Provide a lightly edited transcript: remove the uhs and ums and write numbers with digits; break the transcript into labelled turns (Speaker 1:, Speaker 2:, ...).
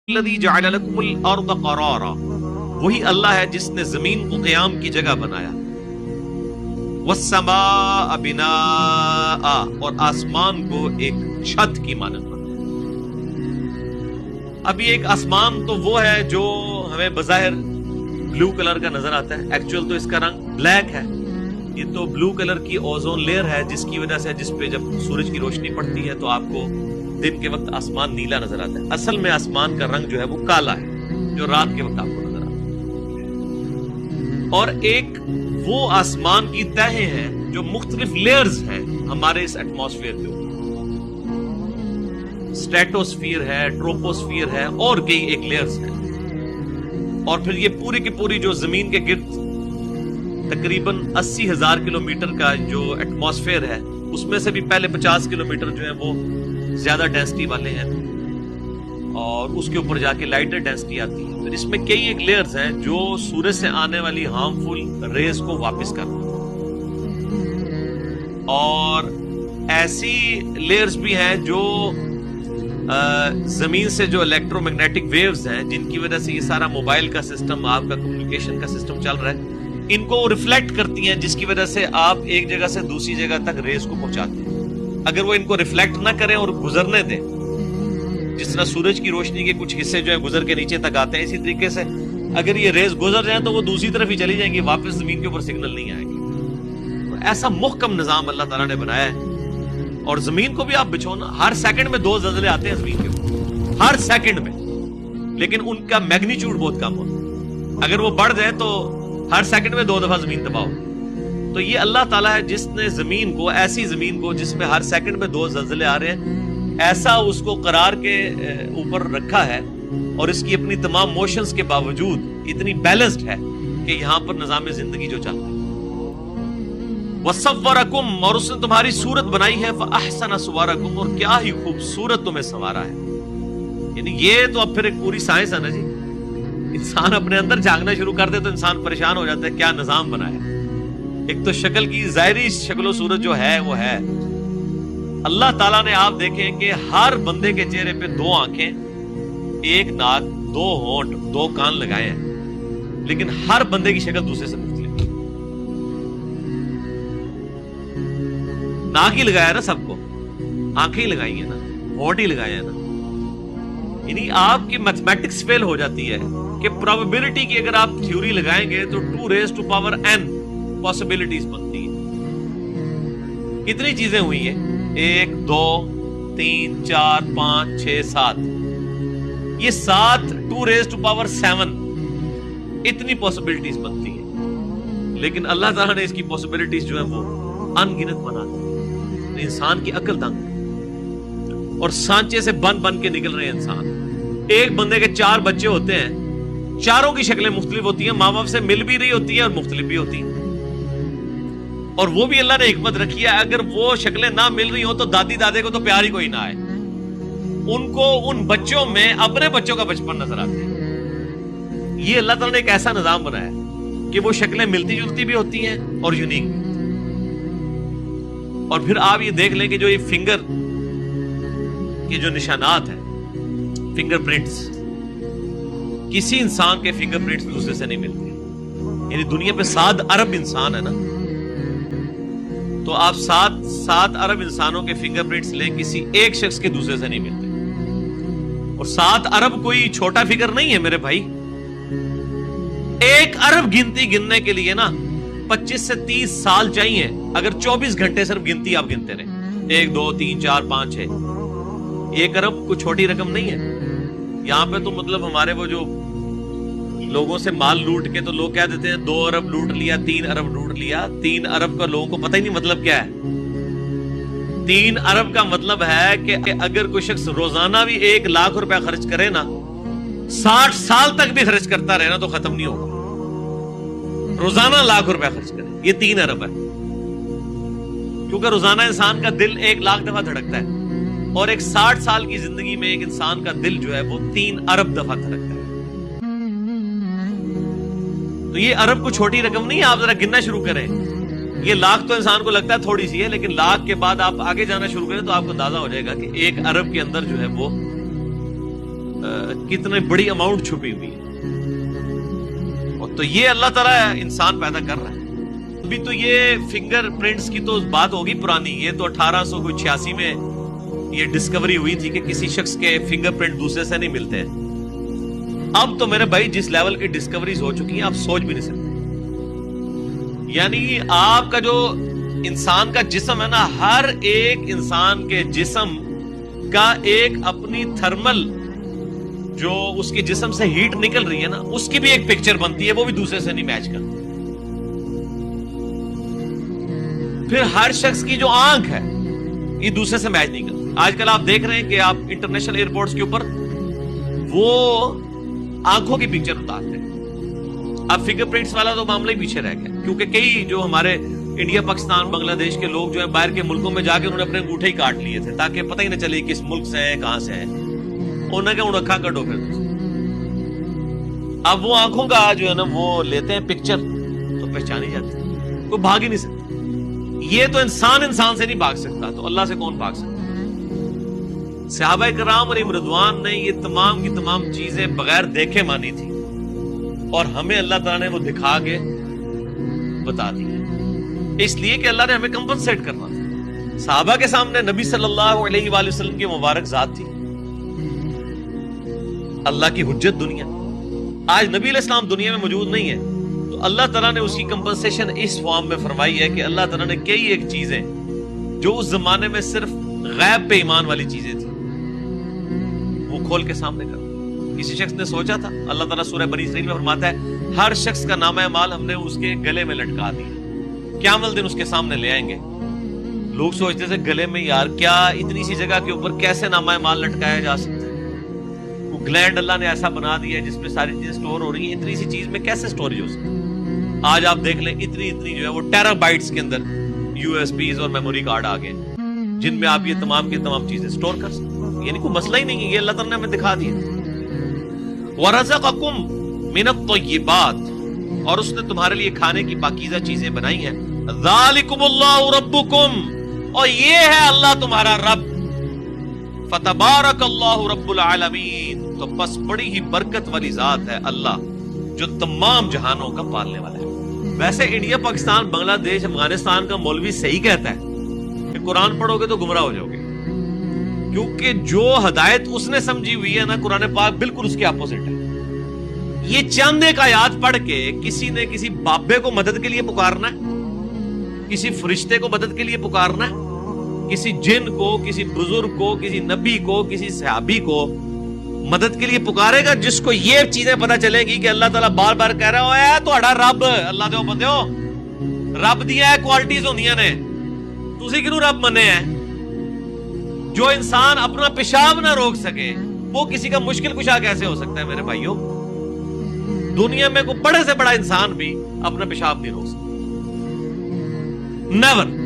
Speaker 1: الذی جعل لکم الارض قرارا، وہی اللہ ہے جس نے زمین کو قیام کی جگہ بنایا، والسماء بناء، اور آسمان کو ایک چھت کی مانند بنایا۔ اب یہ ایک آسمان تو وہ ہے جو ہمیں بظاہر بلو کلر کا نظر آتا ہے، ایکچوئل تو اس کا رنگ بلیک ہے۔ یہ تو بلو کلر کی اوزون لیئر ہے جس کی وجہ سے، جس پہ جب سورج کی روشنی پڑتی ہے تو آپ کو دن کے وقت آسمان نیلا نظر آتا ہے۔ اصل میں آسمان کا رنگ جو ہے وہ کالا ہے، جو رات کے وقت آپ کو نظر آتا ہے۔ اور ایک وہ آسمان کی تہیں ہیں جو مختلف لیئرز ہیں ہمارے اس ایٹماسفیئر کے اوپر، اسٹریٹوسفیئر ہے، ٹروپوسفیئر ہے، اور کئی ایک لیئرز ہیں۔ اور پھر یہ پوری کی پوری جو زمین کے گرد تقریباً 80,000 کلومیٹر کا جو ایٹماسفیئر ہے، اس میں سے بھی پہلے 50 کلومیٹر جو ہیں وہ زیادہ ڈینسٹی والے ہیں، اور اس کے اوپر جا کے لائٹر ڈینسٹی آتی ہے۔ پھر اس میں کئی ایک لیئرز ہیں جو سورج سے آنے والی ہارمفل ریز کو واپس کرتے ہیں، اور ایسی لیئرز بھی ہیں جو زمین سے جو الیکٹرو میگنیٹک ویوز ہیں، جن کی وجہ سے یہ سارا موبائل کا سسٹم، آپ کا کمیونیکیشن کا سسٹم چل رہا ہے، ان کو ریفلیکٹ کرتی ہیں، جس کی وجہ سے آپ ایک جگہ سے دوسری جگہ تک ریز کو پہنچاتے ہیں۔ اگر وہ ان کو ریفلیکٹ نہ کریں اور گزرنے دیں، جس طرح سورج کی روشنی کے کچھ حصے جو ہیں گزر کے نیچے تک آتے ہیں، اسی طریقے سے اگر یہ ریز گزر جائیں تو وہ دوسری طرف ہی چلی جائیں گی، واپس زمین کے اوپر سگنل نہیں آئے گی۔ تو ایسا محکم نظام اللہ تعالیٰ نے بنایا ہے۔ اور زمین کو بھی آپ بچھو نا، ہر سیکنڈ میں 2 زلزلے آتے ہیں زمین کے اوپر، ہر سیکنڈ میں، لیکن ان کا میگنیچیوڈ بہت کم ہوتا ہے۔ اگر وہ بڑھ جائے تو ہر سیکنڈ میں 2 دفعہ زمین تباہ ہوتی ہے۔ تو یہ اللہ تعالیٰ ہے جس نے زمین کو، ایسی زمین کو جس میں ہر سیکنڈ میں 2 زلزلے آ رہے ہیں، ایسا اس کو قرار کے اوپر رکھا ہے، اور اس کی اپنی تمام موشنز کے باوجود اتنی بیلنسڈ ہے کہ یہاں پر نظام زندگی جو چلتا ہے۔ وَصَوَّرَكُمْ، اور اس نے تمہاری صورت بنائی ہے، فَأَحْسَنَ صُوَرَكُمْ، اور کیا ہی خوبصورت تمہیں سنوارا ہے۔ یعنی یہ تو اب پھر ایک پوری سائنس ہے نا جی۔ انسان اپنے اندر جھانکنا شروع کر دے تو انسان پریشان ہو جاتا ہے، کیا نظام بنایا۔ ایک تو شکل کی ظاہری شکل و صورت جو ہے وہ ہے، اللہ تعالیٰ نے آپ دیکھیں کہ ہر بندے کے چہرے پہ 2 آنکھیں، 1 ناک، 2 ہونٹ، 2 کان لگائے ہیں، لیکن ہر بندے کی شکل دوسرے سے مختلف۔ ناک ہی لگایا نا سب کو، آنکھیں ہی لگائی ہیں نا، ہونٹ ہی لگائے ہیں نا۔ یعنی آپ کی میتھمیٹکس فیل ہو جاتی ہے کہ پروبیبلٹی کی اگر آپ تھیوری لگائیں گے تو 2n پاسبلٹیز بنتی ہیں۔ کتنی چیزیں ہوئی ہیں، 1 2 3 4 5 6 7، یہ 7 2n اتنی پاسبلٹیز بنتی ہیں، لیکن اللہ تعالیٰ نے اس کی پاسبلٹیز جو ہیں وہ ان گنت بنا دی۔ انسان کی عقل دنگ، اور سانچے سے بن کے نکل رہے ہیں انسان۔ ایک بندے کے 4 بچے ہوتے ہیں، چاروں کی شکلیں مختلف ہوتی ہیں، ماں باپ سے مل بھی رہی ہوتی ہیں اور مختلف بھی ہوتی ہیں۔ اور وہ بھی اللہ نے حکمت رکھی ہے، اگر وہ شکلیں نہ مل رہی ہوں تو دادی دادے کو تو پیار ہی کوئی نہ آئے، ان کو ان بچوں میں اپنے بچوں کا بچپن نظر آتا ہے۔ یہ اللہ تعالیٰ نے ایک ایسا نظام بنایا ہے کہ وہ شکلیں ملتی جلتی بھی ہوتی ہیں اور یونیک بھی۔ اور پھر آپ یہ دیکھ لیں کہ جو یہ فنگر کے جو نشانات ہیں، فنگر پرنٹس، کسی انسان کے فنگر پرنٹس دوسرے سے نہیں ملتے۔ یعنی دنیا پہ 7 ارب انسان ہے نا، تو آپ 7 ارب انسانوں کے فنگر پرنٹس لیں، کسی ایک شخص کے دوسرے سے نہیں ملتے۔ اور 7 ارب کوئی چھوٹا فگر نہیں ہے میرے بھائی۔ 1 ارب گنتی گننے کے لیے نا 25 سے 30 سال چاہیے، اگر 24 گھنٹے صرف گنتی آپ گنتے رہیں، 1 2 3 4 5 6۔ 1 ارب کوئی چھوٹی رقم نہیں ہے۔ یہاں پہ تو مطلب ہمارے وہ جو لوگوں سے مال لوٹ کے تو لوگ کہہ دیتے ہیں 2 ارب لوٹ لیا، 3 ارب لوٹ لیا۔ 3 ارب کا لوگوں کو پتہ ہی نہیں مطلب کیا ہے۔ 3 ارب کا مطلب ہے کہ اگر کوئی شخص روزانہ بھی 1 لاکھ روپے خرچ کرے نا، 60 سال تک بھی خرچ کرتا رہے نا تو ختم نہیں ہوگا۔ روزانہ 1 لاکھ روپے خرچ کرے، یہ 3 ارب ہے۔ کیونکہ روزانہ انسان کا دل 1 لاکھ دفعہ دھڑکتا ہے، اور ایک 60 سال کی زندگی میں ایک انسان کا دل جو ہے وہ 3 ارب دفعہ دھڑکتا ہے۔ تو یہ ارب کو چھوٹی رقم نہیں ہے، آپ ذرا گننا شروع کریں۔ یہ لاکھ تو انسان کو لگتا ہے تھوڑی سی ہے، لیکن لاکھ کے بعد آپ آگے جانا شروع کریں تو آپ کو اندازہ ہو جائے گا کہ 1 ارب کے اندر جو ہے وہ کتنے بڑی اماؤنٹ چھپی ہوئی ہے. اور تو یہ اللہ تعالیٰ انسان پیدا کر رہا ہے. ابھی تو یہ فنگر پرنٹس کی تو بات ہوگی پرانی. یہ تو 1886 میں یہ ڈسکوری ہوئی تھی کہ کسی شخص کے فنگر پرنٹ دوسرے سے نہیں ملتے ہیں. اب تو میرے بھائی جس لیول کی ڈسکوریز ہو چکی ہیں آپ سوچ بھی نہیں سکتے. یعنی آپ کا جو انسان کا جسم ہے نا, ہر ایک انسان کے جسم کا ایک اپنی تھرمل جو اس کے جسم سے ہیٹ نکل رہی ہے نا, اس کی بھی ایک پکچر بنتی ہے, وہ بھی دوسرے سے نہیں میچ کرتی. پھر ہر شخص کی جو آنکھ ہے یہ دوسرے سے میچ نہیں کرتی. آج کل آپ دیکھ رہے ہیں کہ آپ انٹرنیشنل ایئرپورٹس کے اوپر وہ آنکھوں کی پکچر اتارتے ہیں. اب فنگر پرنٹس والا تو معاملہ ہی پیچھے رہ گیا, کیونکہ کئی جو ہمارے انڈیا, پاکستان, بنگلہ دیش کے لوگ جو ہیں باہر کے ملکوں میں جا کے انہوں نے اپنے انگوٹھے ہی کاٹ لیے تھے تاکہ پتہ ہی نہ چلے کس ملک سے ہے, کہاں سے ہے. انہوں نے کہا ان اکھا کٹو پھر. اب وہ آنکھوں کا جو ہے نا وہ لیتے ہیں پکچر تو پہچانی جاتی ہے, کوئی بھاگ ہی نہیں سکتا. یہ تو انسان سے نہیں بھاگ سکتا, تو اللہ سے کون بھاگ سکتا. صحابہ کرام علیہم رضوان نے یہ تمام کی تمام چیزیں بغیر دیکھے مانی تھی, اور ہمیں اللہ تعالیٰ نے وہ دکھا کے بتا دی, اس لیے کہ اللہ نے ہمیں کمپنسیٹ کرنا تھا. صحابہ کے سامنے نبی صلی اللہ علیہ وآلہ وسلم کی مبارک ذات تھی, اللہ کی حجت دنیا. آج نبی علیہ السلام دنیا میں موجود نہیں ہے, تو اللہ تعالیٰ نے اس کی کمپنسیشن اس فارم میں فرمائی ہے کہ اللہ تعالیٰ نے کئی ایک چیزیں جو اس زمانے میں صرف غیب پہ ایمان والی چیزیں تھیں وہ کھول کے سامنے کر. کسی شخص نے سوچا تھا, اللہ تعالیٰ سورہ بنی اسرائیل میں فرماتا ہے ہر شخص کا نامہ اعمال ہم نے اس کے گلے میں لٹکا دیا, قیامت دن اس کے سامنے لے آئیں گے. لوگ سوچتے تھے گلے میں, یار کیا اتنی سی جگہ کے اوپر کیسے نامہ اعمال لٹکایا جا سکتا ہے. وہ گلینڈ اللہ نے ایسا بنا دیا ہے جس میں ساری چیزیں سٹور ہو رہی ہیں, اتنی سی چیز میں کیسے سٹوریج ہو سکتی ہے. آج آپ دیکھ لیں اتنی جو ہے وہ ٹیرا بائٹس کے اندر یو ایس بیز اور میموری کارڈ آ گئے جن میں آپ یہ تمام کی تمام چیزیں سٹور کر سکتے ہیں. یعنی کوئی مسئلہ ہی نہیں ہے, یہ اللہ تعالیٰ نے ہمیں دکھا دیا. وَرَزَقَكُم مِّنَ الطَّيِّبَاتِ, اور اس نے تمہارے لیے کھانے کی پاکیزہ چیزیں بنائی ہیں. ذَلِكُمُ اللَّهُ رَبُّكُمْ, اور یہ ہے اللہ تمہارا رب. فَتَبَارَكَ اللَّهُ رَبُّ الْعَالَمِينَ, تو بس بڑی ہی برکت والی ذات ہے اللہ جو تمام جہانوں کا پالنے والا ہے. ویسے انڈیا, پاکستان, بنگلہ دیش, افغانستان کا مولوی صحیح کہتا ہے کہ قرآن پڑھو گے تو گمراہ ہو جاؤ گے, کیونکہ جو ہدایت اس نے سمجھی ہوئی ہے نا قرآن پاک بالکل اس کے اپوزٹ ہے. یہ چند ایک آیات پڑھ کے کسی نے کسی بابے کو مدد کے لیے پکارنا ہے, کسی فرشتے کو مدد کے لیے پکارنا ہے, کسی جن کو, کسی بزرگ کو, کسی نبی کو, کسی صحابی کو مدد کے لیے پکارے گا جس کو یہ چیزیں پتہ چلے گی کہ اللہ تعالیٰ بار بار کہہ رہا ہے تو رب اللہ دے بندے ہو, رب دیا ہے کوالٹیز ہوندیاں نے, تسی کیوں رب منے ہیں. جو انسان اپنا پیشاب نہ روک سکے وہ کسی کا مشکل کشا کیسے ہو سکتا ہے میرے بھائیوں. دنیا میں کوئی بڑے سے بڑا انسان بھی اپنا پیشاب نہیں روک سکتا, نیور.